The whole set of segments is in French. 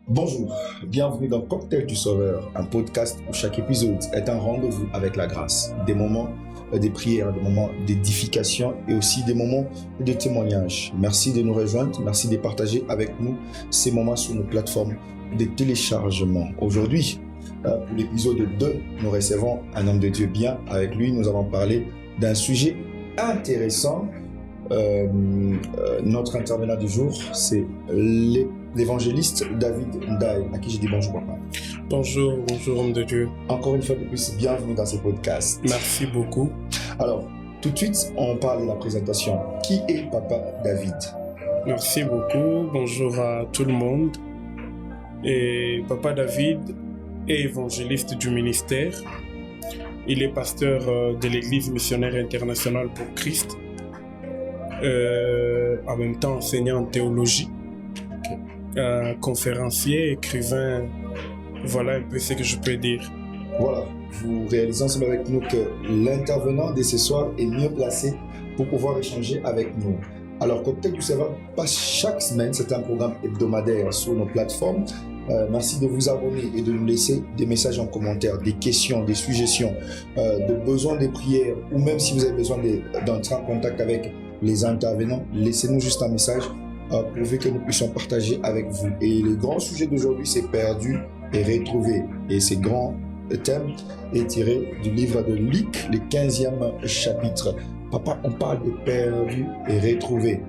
Bonjour, bienvenue dans Cocktail du Sauveur, un podcast où chaque épisode est un rendez-vous avec la grâce, des moments de prière, des moments d'édification et aussi des moments de témoignage. Merci de nous rejoindre, merci de partager avec nous ces moments sur nos plateformes de téléchargement. Aujourd'hui, pour l'épisode 2, nous recevons un homme de Dieu bien. Avec lui, nous allons parler d'un sujet intéressant. Notre intervenant du jour, c'est l'évangéliste David Ndaye, à qui je dis bonjour papa. Bonjour homme de Dieu. Encore une fois de plus, bienvenue dans ce podcast. Merci beaucoup. Alors, tout de suite, on parle de la présentation. Qui est papa David? Merci beaucoup. Bonjour à tout le monde. Et papa David est évangéliste du ministère. Il est pasteur de l'Église missionnaire internationale pour Christ. En même temps enseignant en théologie, conférencier, écrivain, voilà un peu ce que je peux dire. Voilà, vous réalisez ensemble avec nous que l'intervenant de ce soir est mieux placé pour pouvoir échanger avec nous. Alors, Cocktail du Sauveur passe chaque semaine, c'est un programme hebdomadaire sur nos plateformes. Merci de vous abonner et de nous laisser des messages en commentaire, des questions, des suggestions, de besoins de prières, ou même si vous avez besoin d'entrer en contact avec les intervenants, laissez-nous juste un message pourvu que nous puissions partager avec vous. Et le grand sujet d'aujourd'hui, c'est perdu et retrouvé. Et ce grand thème est tiré du livre de Luc, le 15e chapitre. Papa, on parle de perdu et retrouvé.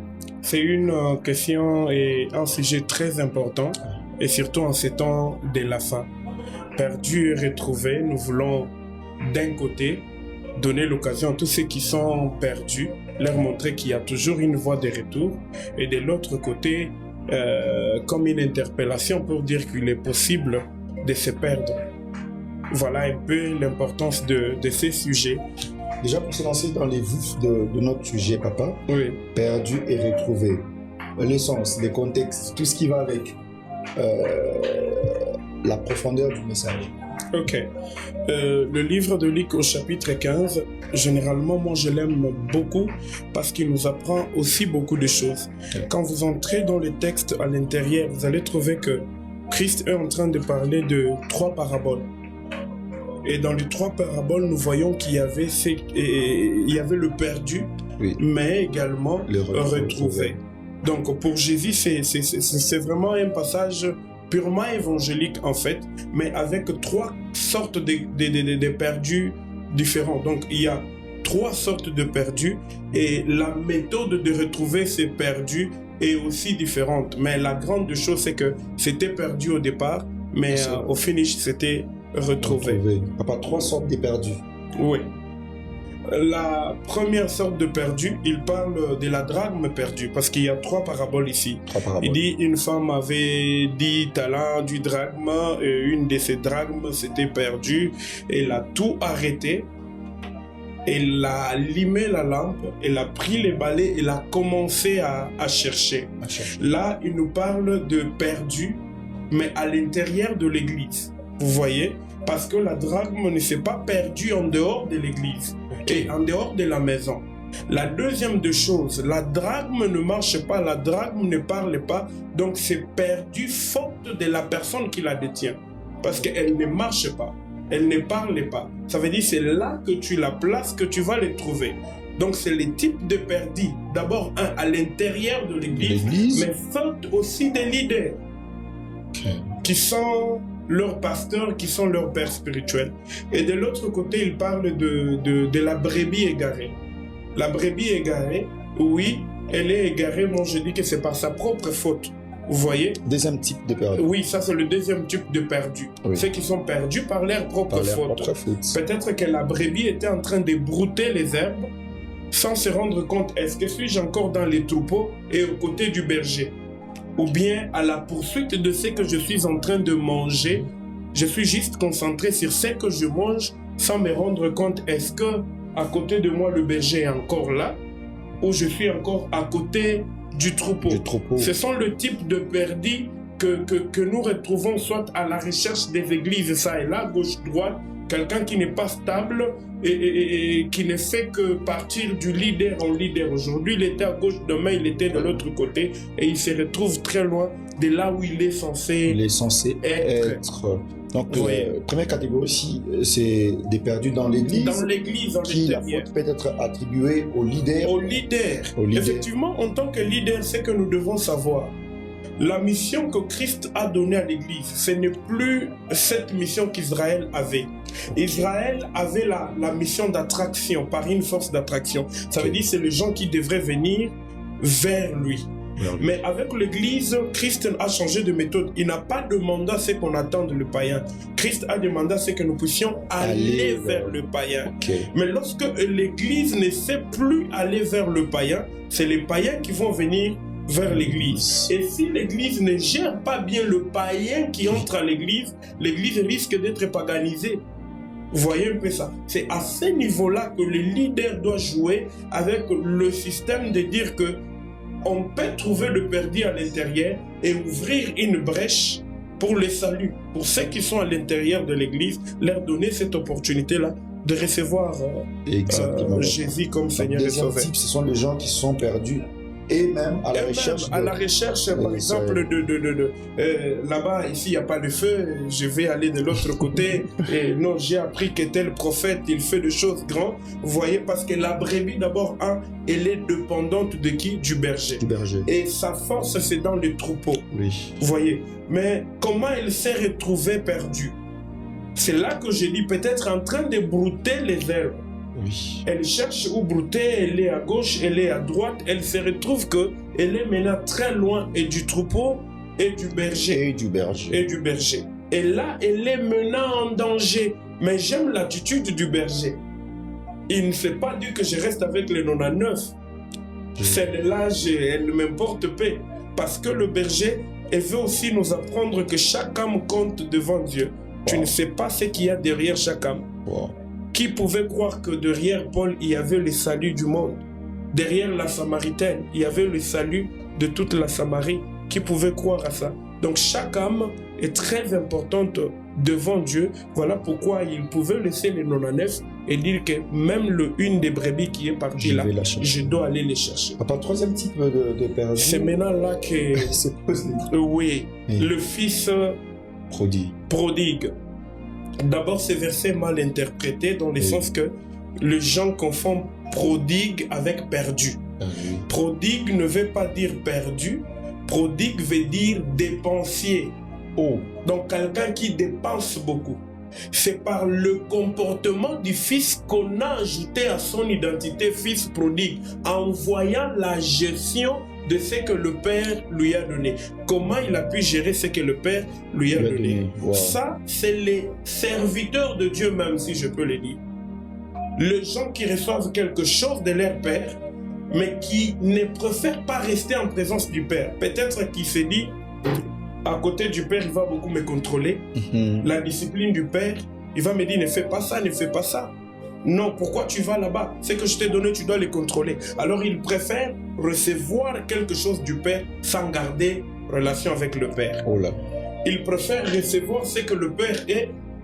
C'est une question et un sujet très important, et surtout en ces temps de la fin. Perdu et retrouvé, nous voulons d'un côté donner l'occasion à tous ceux qui sont perdus, leur montrer qu'il y a toujours une voie de retour, et de l'autre côté, comme une interpellation pour dire qu'il est possible de se perdre. Voilà un peu l'importance de ces sujets. Déjà pour se lancer dans les vifs de notre sujet, papa, oui. Perdu et retrouvé. L'essence, le contexte, tout ce qui va avec la profondeur du message. Ok. Le livre de Luc au chapitre 15, généralement, moi je l'aime beaucoup parce qu'il nous apprend aussi beaucoup de choses. Quand vous entrez dans le texte à l'intérieur, vous allez trouver que Christ est en train de parler de 3 paraboles. Et dans les 3 paraboles, nous voyons qu'il y avait, le perdu, oui, mais également le retrouvé. Donc pour Jésus, c'est vraiment un passage purement évangélique en fait, mais avec 3 sortes de perdus différents. Donc il y a 3 sortes de perdus et la méthode de retrouver ces perdus est aussi différente. Mais la grande chose, c'est que c'était perdu au départ, mais au finish, c'était retrouvé. Papa, 3 sortes de perdus. Oui. La première sorte de perdu, il parle de la drachme perdue, parce qu'il y a 3 paraboles ici. 3 paraboles. Il dit une femme avait 10 talents du drachme, et une de ces drachmes s'était perdue. Elle a tout arrêté, elle a allumé la lampe, elle a pris les balais, elle a commencé à chercher. Là, il nous parle de perdu, mais à l'intérieur de l'église. Vous voyez? Parce que la drachme ne s'est pas perdue en dehors de l'église et en dehors de la maison. La deuxième des choses, la drachme ne marche pas, la drachme ne parle pas, donc c'est perdu faute de la personne qui la détient. Parce qu'elle ne marche pas, elle ne parle pas. Ça veut dire c'est là que tu la places que tu vas les trouver. Donc c'est les types de perdus. D'abord, à l'intérieur de l'église, mais faute aussi des leaders qui sont leurs pasteurs, qui sont leurs pères spirituels. Et de l'autre côté, il parle de la brebis égarée. La brebis égarée, oui, elle est égarée. Moi, je dis que c'est par sa propre faute. Vous voyez? Deuxième type de perdu. Oui, ça c'est le deuxième type de perdu. Oui. Ceux qui sont perdus par leur propre faute. Peut-être que la brebis était en train de brouter les herbes sans se rendre compte, est-ce que suis-je encore dans les troupeaux et aux côtés du berger? Ou bien à la poursuite de ce que je suis en train de manger, je suis juste concentré sur ce que je mange sans me rendre compte, est-ce que à côté de moi le berger est encore là ou je suis encore à côté du troupeau. Ce sont le type de perdus que nous retrouvons soit à la recherche des églises, ça et là, gauche-droite, quelqu'un qui n'est pas stable et qui ne fait que partir du leader en leader. Aujourd'hui, il était à gauche, demain, il était de l'autre côté et il se retrouve très loin de là où il est censé être. Donc, première catégorie aussi, c'est des perdus dans l'église. Dans l'église, en qui la faute peut être attribuée au leader. Au leader. Effectivement, en tant que leader, c'est que nous devons savoir. La mission que Christ a donnée à l'église, ce n'est plus cette mission qu'Israël avait. Israël avait la mission d'attraction, par une force d'attraction. Ça veut dire que c'est les gens qui devraient venir vers lui. Mais avec l'église, Christ a changé de méthode. Il n'a pas demandé à ce qu'on attende le païen. Christ a demandé à ce que nous puissions aller vers le païen. Mais lorsque l'église ne sait plus aller vers le païen, c'est les païens qui vont venir vers l'église. Et si l'église ne gère pas bien le païen qui entre à l'église, l'église risque d'être paganisée. Vous voyez un peu ça. C'est à ce niveau-là que le leader doit jouer avec le système de dire que on peut trouver le perdu à l'intérieur et ouvrir une brèche pour le salut. Pour ceux qui sont à l'intérieur de l'église, leur donner cette opportunité-là de recevoir Jésus comme Seigneur et Sauveur. Type, ce sont les gens qui sont perdus et même à la recherche. À la recherche, par exemple, là-bas, ici, il n'y a pas de feu, je vais aller de l'autre côté. Et non, j'ai appris que tel prophète, il fait des choses grandes. Vous voyez, parce que la brebis, d'abord, elle est dépendante de qui? Du berger. Et sa force, c'est dans le troupeau. Oui. Vous voyez. Mais comment elle s'est retrouvée perdue? C'est là que je dis, peut-être en train de brouter les herbes. Oui. Elle cherche où brouter, elle est à gauche, elle est à droite, elle se retrouve qu'elle est maintenant très loin et du troupeau et du berger. Et là, elle est maintenant en danger. Mais j'aime l'attitude du berger. Il ne s'est pas dit que je reste avec les 99. Celle-là, elle ne m'importe pas. Parce que le berger, elle veut aussi nous apprendre que chaque âme compte devant Dieu. Tu ne sais pas ce qu'il y a derrière chaque âme. Qui pouvait croire que derrière Paul, il y avait le salut du monde? Derrière la Samaritaine, il y avait le salut de toute la Samarie. Qui pouvait croire à ça? Donc chaque âme est très importante devant Dieu. Voilà pourquoi il pouvait laisser les 99 et dire que même une des brebis qui est partie là, je dois aller les chercher. Papa, troisième type de perdus. C'est maintenant là que... oui, le fils prodigue. D'abord, ce verset est mal interprété dans le sens que les gens confondent prodigue avec perdu. Prodigue ne veut pas dire perdu. Prodigue veut dire dépensier. Donc, quelqu'un qui dépense beaucoup. C'est par le comportement du fils qu'on a ajouté à son identité fils prodigue, en voyant la gestion de ce que le Père lui a donné. Comment il a pu gérer ce que le Père lui a donné. Ça, c'est les serviteurs de Dieu même, si je peux le dire. Les gens qui reçoivent quelque chose de leur Père, mais qui ne préfèrent pas rester en présence du Père. Peut-être qu'il se dit, à côté du Père, il va beaucoup me contrôler. La discipline du Père, il va me dire, ne fais pas ça, ne fais pas ça. Non, pourquoi tu vas là-bas? Ce que je t'ai donné, tu dois les contrôler. Alors, il préfère recevoir quelque chose du Père sans garder relation avec le Père. Il préfère recevoir ce que le Père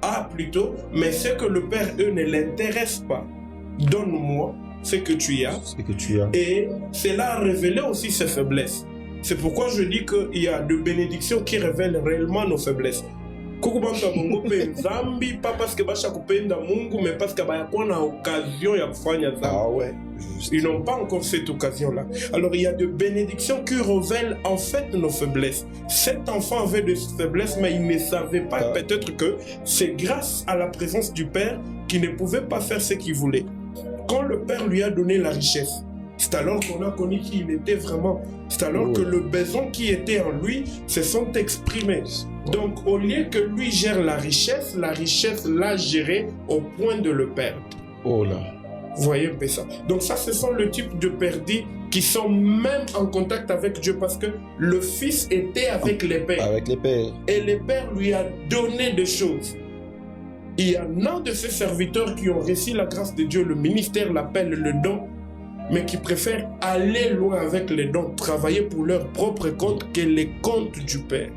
a plutôt, mais ce que le Père, ne l'intéresse pas. Donne-moi ce que tu as. Et cela a révélé aussi ses faiblesses. C'est pourquoi je dis qu'il y a des bénédictions qui révèlent réellement nos faiblesses. Pas parce que mais parce qu'il y a une occasion de faire ça. Ils n'ont pas encore cette occasion-là. Alors il y a des bénédictions qui révèlent en fait nos faiblesses. Cet enfant avait des faiblesses, mais il ne savait pas peut-être que c'est grâce à la présence du Père qu'il ne pouvait pas faire ce qu'il voulait. Quand le Père lui a donné la richesse, c'est alors qu'on a connu qui il était vraiment. C'est alors que le besoin qui était en lui se sont exprimés. Donc, au lieu que lui gère la richesse l'a géré au point de le perdre. Vous voyez un peu ça. Donc ça, ce sont le type de perdus qui sont même en contact avec Dieu parce que le Fils était avec les pères. Et les pères lui a donné des choses. Il y a un de ces serviteurs qui ont reçu la grâce de Dieu, le ministère l'appelle le don, mais qui préfèrent aller loin avec les dons, travailler pour leur propre compte que les comptes du Père.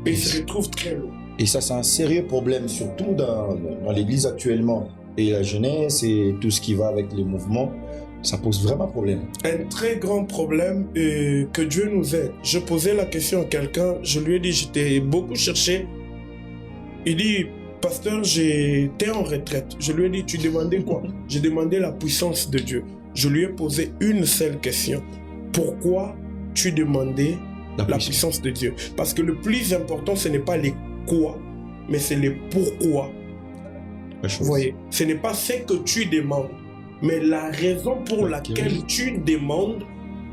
Et ils se retrouvent très loin. Et ça, c'est un sérieux problème, surtout dans l'Église actuellement. Et la jeunesse et tout ce qui va avec les mouvements, ça pose vraiment problème. Un très grand problème et que Dieu nous aide. Je posais la question à quelqu'un, je lui ai dit, j'étais beaucoup cherché. Il dit, pasteur, j'étais en retraite. Je lui ai dit, tu demandais quoi? J'ai demandé la puissance de Dieu. Je lui ai posé une seule question. Pourquoi tu demandais la puissance de Dieu? Parce que le plus important, ce n'est pas les quoi, mais c'est les pourquoi. Vous voyez, ce n'est pas ce que tu demandes, mais la raison pour laquelle tu demandes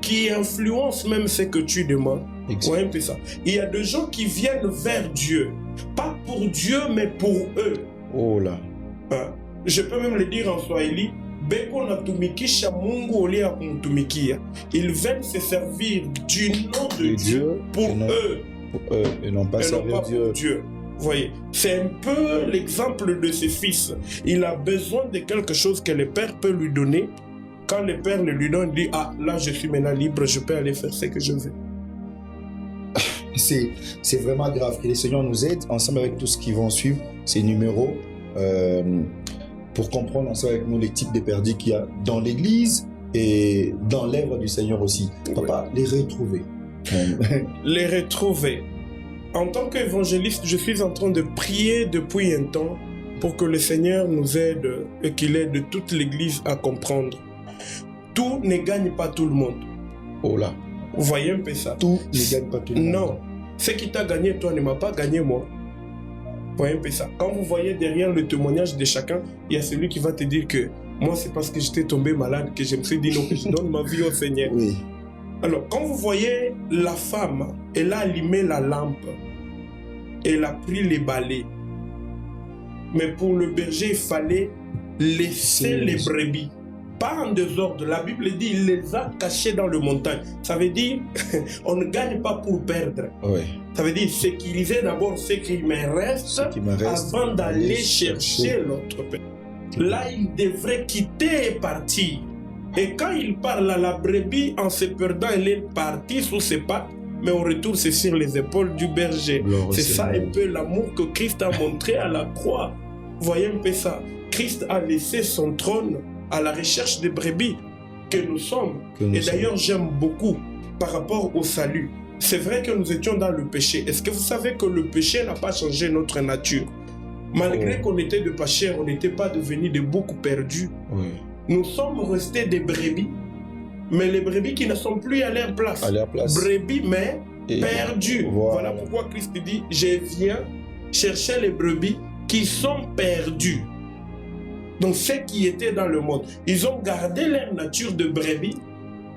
qui influence même ce que tu demandes. Ouais, un peu ça. Il y a des gens qui viennent vers Dieu, pas pour Dieu, mais pour eux. Oh là. Hein? Je peux même le dire en swahili. Beko natumikisha Mungu olia kumtumikia. Ils viennent se servir du nom de Dieu pour eux. Pour eux, et non pas servir Dieu. Pour Dieu. Vous voyez, c'est un peu l'exemple de ses fils. Il a besoin de quelque chose que le père peut lui donner. Quand le père le lui donne, il dit, ah, là je suis maintenant libre, je peux aller faire ce que je veux. C'est vraiment grave. Que les Seigneurs nous aident ensemble avec tout ce qui vont suivre, ces numéros, pour comprendre ensemble avec nous les types de perdus qu'il y a dans l'Église et dans l'œuvre du Seigneur aussi. Papa, les retrouver. Les retrouver. En tant qu'évangéliste, je suis en train de prier depuis un temps pour que le Seigneur nous aide et qu'il aide toute l'Église à comprendre. Tout ne gagne pas tout le monde. Oh là. Vous voyez un peu ça? Tout ne gagne pas tout le monde. Non. Ce qui t'a gagné, toi, ne m'a pas gagné, moi. Vous voyez un peu ça? Quand vous voyez derrière le témoignage de chacun, il y a celui qui va te dire que moi, c'est parce que j'étais tombé malade que je me suis dit non, que je donne ma vie au Seigneur. Oui. Alors, quand vous voyez la femme, elle a allumé la lampe, elle a pris les balais. Mais pour le berger, il fallait laisser les brebis. Pas en désordre. La Bible dit il les a cachés dans le montagne. Ça veut dire on ne gagne pas pour perdre. Oui. Ça veut dire sécuriser d'abord ce qui me reste avant d'aller chercher l'autre. Là, il devrait quitter et partir. Et quand il parle à la brebis, en se perdant, elle est partie sous ses pattes, mais au retour, c'est sur les épaules du berger. C'est ça un peu l'amour que Christ a montré à la croix. Voyez un peu ça. Christ a laissé son trône à la recherche des brebis que nous sommes. Et d'ailleurs, j'aime beaucoup par rapport au salut. C'est vrai que nous étions dans le péché. Est-ce que vous savez que le péché n'a pas changé notre nature? Malgré qu'on était de pécheurs, on n'était pas devenus de beaucoup perdus. Oui. Nous sommes restés des brebis, mais les brebis qui ne sont plus à leur place. À leur place. Brebis, mais perdus. Voilà pourquoi Christ dit, je viens chercher les brebis qui sont perdus. Donc ceux qui étaient dans le monde, ils ont gardé leur nature de brebis,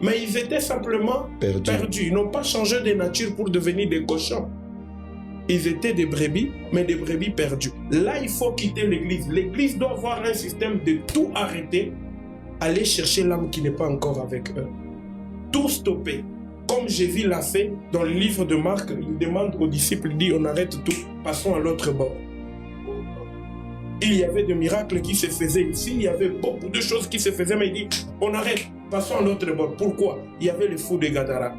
mais ils étaient simplement perdus. Ils n'ont pas changé de nature pour devenir des cochons. Ils étaient des brebis, mais des brebis perdus. Là, il faut quitter l'église. L'église doit avoir un système de tout arrêter, aller chercher l'âme qui n'est pas encore avec eux. Tout stopper. Comme Jésus l'a fait dans le livre de Marc, il demande aux disciples, il dit, on arrête tout, passons à l'autre bord. Il y avait des miracles qui se faisaient ici, il y avait beaucoup de choses qui se faisaient, mais il dit, on arrête, passons à l'autre bord. Pourquoi? Il y avait le fou de Gadara.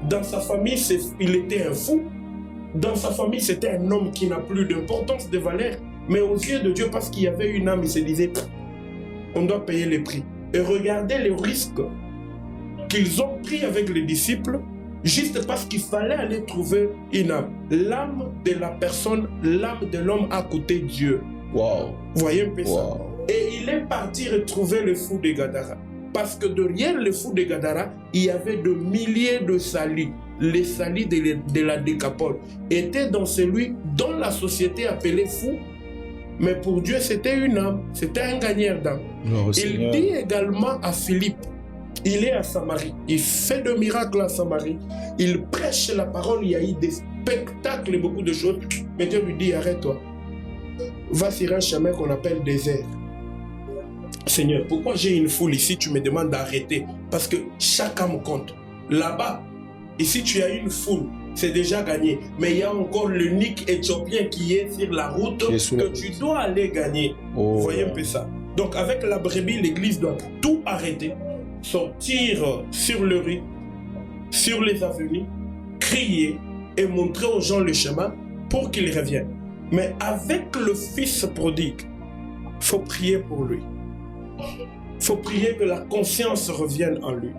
Dans sa famille, il était un fou. Dans sa famille, c'était un homme qui n'a plus d'importance, de valeur. Mais aux yeux de Dieu, parce qu'il y avait une âme, il se disait, on doit payer les prix. Et regardez les risques qu'ils ont pris avec les disciples, juste parce qu'il fallait aller trouver une âme. L'âme de la personne, l'âme de l'homme a coûté Dieu. Wow. Voyez un peu ça. Et il est parti retrouver le fou de Gadara. Parce que derrière le fou de Gadara, il y avait de milliers de salis. Les salis de la Décapole étaient dans celui dont la société appelait fou. Mais pour Dieu, c'était une âme. C'était un gagnant d'âme. Il dit également à Philippe, il est à Samarie. Il fait de miracles à Samarie. Il prêche la parole. Il y a eu des spectacles et beaucoup de choses. Mais Dieu lui dit, arrête-toi. Va sur un chemin qu'on appelle désert. Seigneur, pourquoi j'ai une foule ici? Tu me demandes d'arrêter. Parce que chaque âme compte. Là-bas, ici tu as une foule, c'est déjà gagné. Mais il y a encore l'unique Éthiopien qui est sur la route que tu dois aller gagner. Vous voyez un peu ça. Donc avec la brebis, l'église doit tout arrêter. Sortir sur le rue, sur les avenues, crier et montrer aux gens le chemin pour qu'ils reviennent. Mais avec le fils prodigue, faut prier pour lui. Il faut prier que la conscience revienne en lui.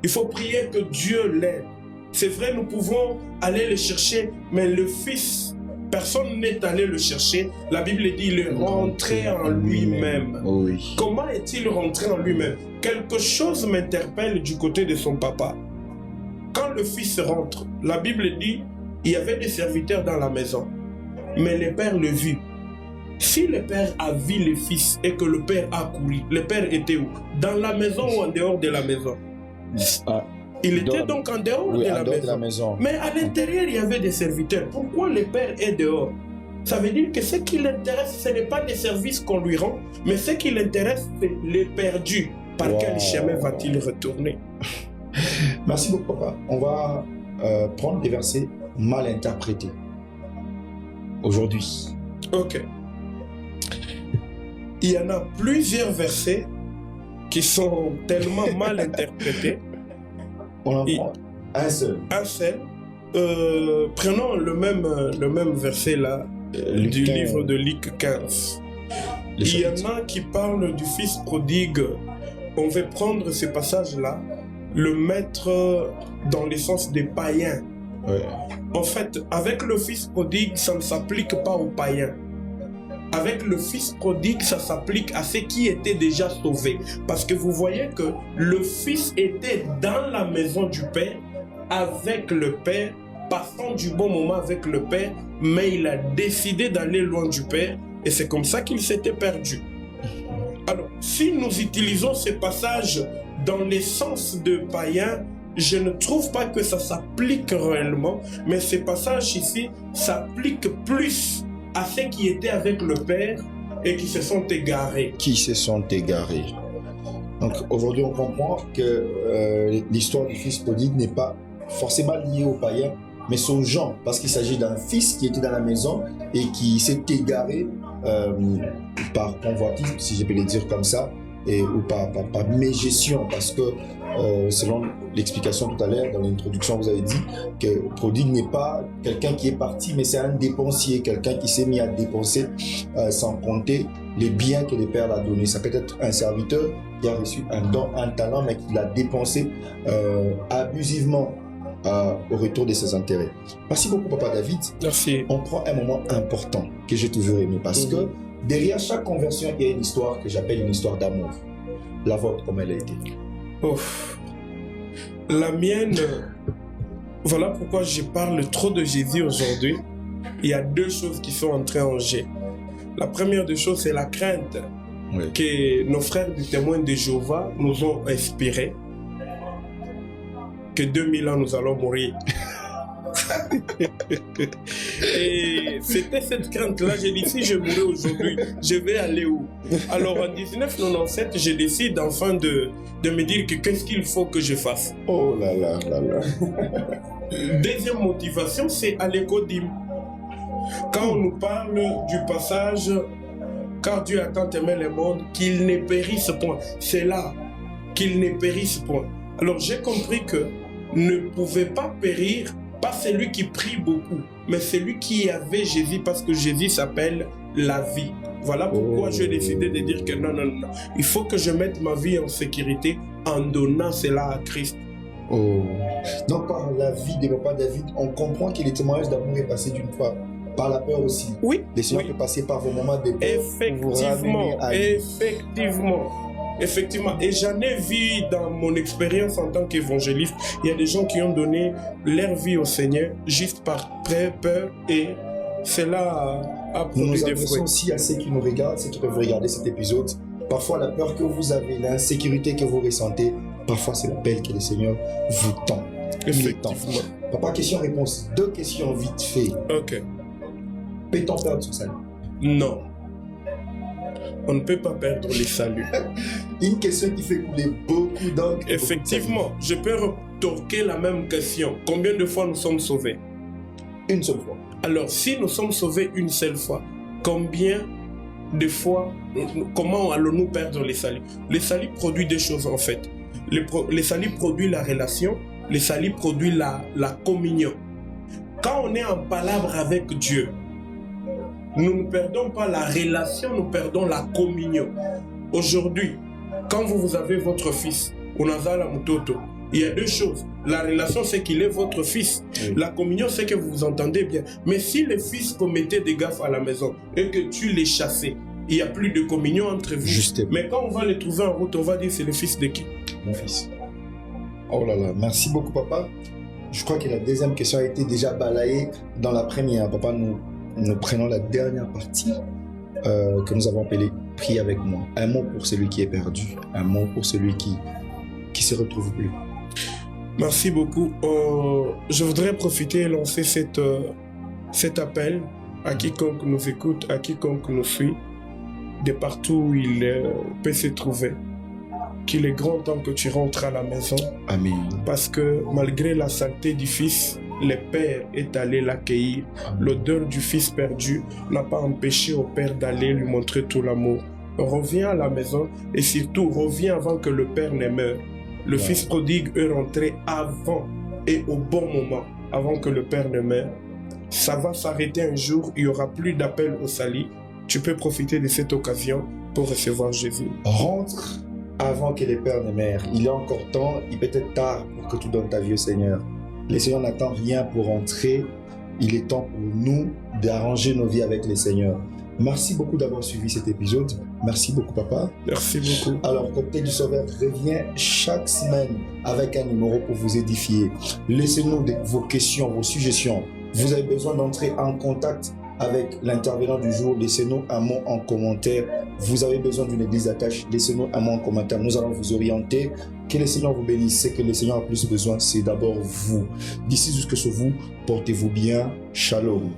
Il faut prier que Dieu l'aide. C'est vrai, nous pouvons aller le chercher, mais le Fils, personne n'est allé le chercher. La Bible dit il est rentré en lui-même. Oui. Comment est-il rentré en lui-même? Quelque chose m'interpelle du côté de son papa. Quand le Fils rentre, la Bible dit il y avait des serviteurs dans la maison, mais le Père le vit. Si le Père a vu le Fils et que le Père a couru, le Père était où? Dans la maison ou en dehors de la maison? Il était donc en dehors, oui, de la maison. Mais à l'intérieur, il y avait des serviteurs. Pourquoi le Père est dehors? Ça veut dire que ce qui l'intéresse, ce n'est pas les services qu'on lui rend, mais ce qui l'intéresse, c'est les perdus. Par quel chemin va-t-il retourner? Merci beaucoup, papa. On va prendre des versets mal interprétés aujourd'hui. Ok. Il y en a plusieurs versets qui sont tellement mal interprétés. On en prend un seul. Un seul. Prenons le même verset là du 15. livre de Luc 15. Il y en a qui parlent du fils prodigue. On va prendre ce passage-là, le mettre dans le sens des païens. Ouais. En fait, avec le fils prodigue, ça ne s'applique pas aux païens. Avec le fils prodigue, ça s'applique à ceux qui étaient déjà sauvés. Parce que vous voyez que le fils était dans la maison du Père, avec le Père, passant du bon moment avec le Père, mais il a décidé d'aller loin du Père, et c'est comme ça qu'il s'était perdu. Alors, si nous utilisons ce passage dans les sens de païens, je ne trouve pas que ça s'applique réellement, mais ce passage ici s'applique plus à ceux qui étaient avec le Père et qui se sont égarés. Qui se sont égarés. Donc aujourd'hui, on comprend que l'histoire du fils prodigue n'est pas forcément liée aux païens, mais c'est aux gens, parce qu'il s'agit d'un fils qui était dans la maison et qui s'est égaré par convoitisme, si je peux le dire comme ça, ou par mégestion, parce que selon l'explication tout à l'heure, dans l'introduction, vous avez dit que prodigue n'est pas quelqu'un qui est parti, mais c'est un dépensier, quelqu'un qui s'est mis à dépenser sans compter les biens que le Père l'a donné. Ça peut être un serviteur qui a reçu un don, un talent, mais qui l'a dépensé abusivement au retour de ses intérêts. Merci beaucoup, Papa David. Merci. On prend un moment important que j'ai toujours aimé, parce que derrière chaque conversion, il y a une histoire que j'appelle une histoire d'amour. La vôtre, comme elle a été. Ouf. La mienne, voilà pourquoi je parle trop de Jésus aujourd'hui. Il y a deux choses qui sont entrées en jeu. La première des choses, c'est la crainte que nos frères du témoin de Jéhovah nous ont inspiré. Que 2000 ans nous allons mourir. Et c'était cette crainte-là. J'ai dit, si je mourais aujourd'hui, je vais aller où? Alors en 1997, je décide enfin de me dire que qu'est-ce qu'il faut que je fasse. Oh là là là là. Deuxième motivation, c'est à l'écodime. Quand on nous parle du passage, car Dieu a tant aimé le monde qu'il ne périsse point. C'est là qu'il ne périsse point. Alors j'ai compris que ne pouvait pas périr pas celui qui prie beaucoup, mais celui qui avait Jésus, parce que Jésus s'appelle la vie. Voilà pourquoi j'ai décidé de dire que non, il faut que je mette ma vie en sécurité en donnant cela à Christ. Oh. Donc par la vie de Papa David, on comprend que le témoignage d'amour est passé d'une fois par la peur aussi. Oui. Les Seigneurs peuvent passer par vos moments de peur. Effectivement, et j'en ai vu dans mon expérience en tant qu'évangéliste, il y a des gens qui ont donné leur vie au Seigneur juste par peur, et cela a produit des fruits. Nous adressons aussi à ceux qui nous regardent, ceux qui peuvent regarder cet épisode. Parfois la peur que vous avez, l'insécurité que vous ressentez, parfois c'est l'appel que le Seigneur vous tend. Effectivement. Papa, question-réponse. 2 questions vite fait. Ok. Peut-on perdre son salut? Non. On ne peut pas perdre les saluts. Une question qui fait couler beaucoup d'encre. Effectivement, je peux retorquer la même question. Combien de fois nous sommes sauvés? Une seule fois. Alors, si nous sommes sauvés une seule fois, combien de fois, comment allons-nous perdre les saluts? Les saluts produisent des choses en fait. Les saluts produisent la relation, les saluts produisent la communion. Quand on est en palabre avec Dieu, nous ne perdons pas la relation, nous perdons la communion. Aujourd'hui, quand vous avez votre fils, Onazala Mutoto, il y a deux choses. La relation, c'est qu'il est votre fils. Oui. La communion, c'est que vous vous entendez bien. Mais si le fils commettait des gaffes à la maison et que tu les chassais, il n'y a plus de communion entre vous. Justement. Mais quand on va les trouver en route, on va dire c'est le fils de qui? Mon fils. Oh là là, merci beaucoup papa. Je crois que la deuxième question a été déjà balayée dans la première. Papa, nous prenons la dernière partie que nous avons appelée « Prie avec moi ». Un mot pour celui qui est perdu, un mot pour celui qui se retrouve plus. Merci beaucoup. Je voudrais profiter et lancer cet appel à quiconque nous écoute, à quiconque nous suit, de partout où il peut se trouver. Qu'il est grand temps que tu rentres à la maison. Amen. Parce que malgré la saleté du fils, le père est allé l'accueillir. L'odeur du fils perdu n'a pas empêché au père d'aller lui montrer tout l'amour. Reviens à la maison et surtout reviens avant que le père ne meure. Le fils prodigue est rentré avant et au bon moment, avant que le père ne meure. Ça va s'arrêter un jour, il n'y aura plus d'appel au salut. Tu peux profiter de cette occasion pour recevoir Jésus. Rentre avant que les pères ne meurent. Il est encore temps, il peut être tard pour que tu donnes ta vie au Seigneur. Le Seigneur n'attend rien pour rentrer. Il est temps pour nous d'arranger nos vies avec le Seigneur. Merci beaucoup d'avoir suivi cet épisode. Merci beaucoup, papa. Merci beaucoup. Alors, Cocktail du Sauveur revient chaque semaine avec un numéro pour vous édifier. Laissez-nous vos questions, vos suggestions. Vous avez besoin d'entrer en contact avec l'intervenant du jour. Laissez-nous un mot en commentaire. Vous avez besoin d'une église d'attache. Laissez-nous un mot en commentaire. Nous allons vous orienter. Que le Seigneur vous bénisse. Ce que le Seigneur a plus besoin, c'est d'abord vous. D'ici jusque sur vous, portez-vous bien. Shalom.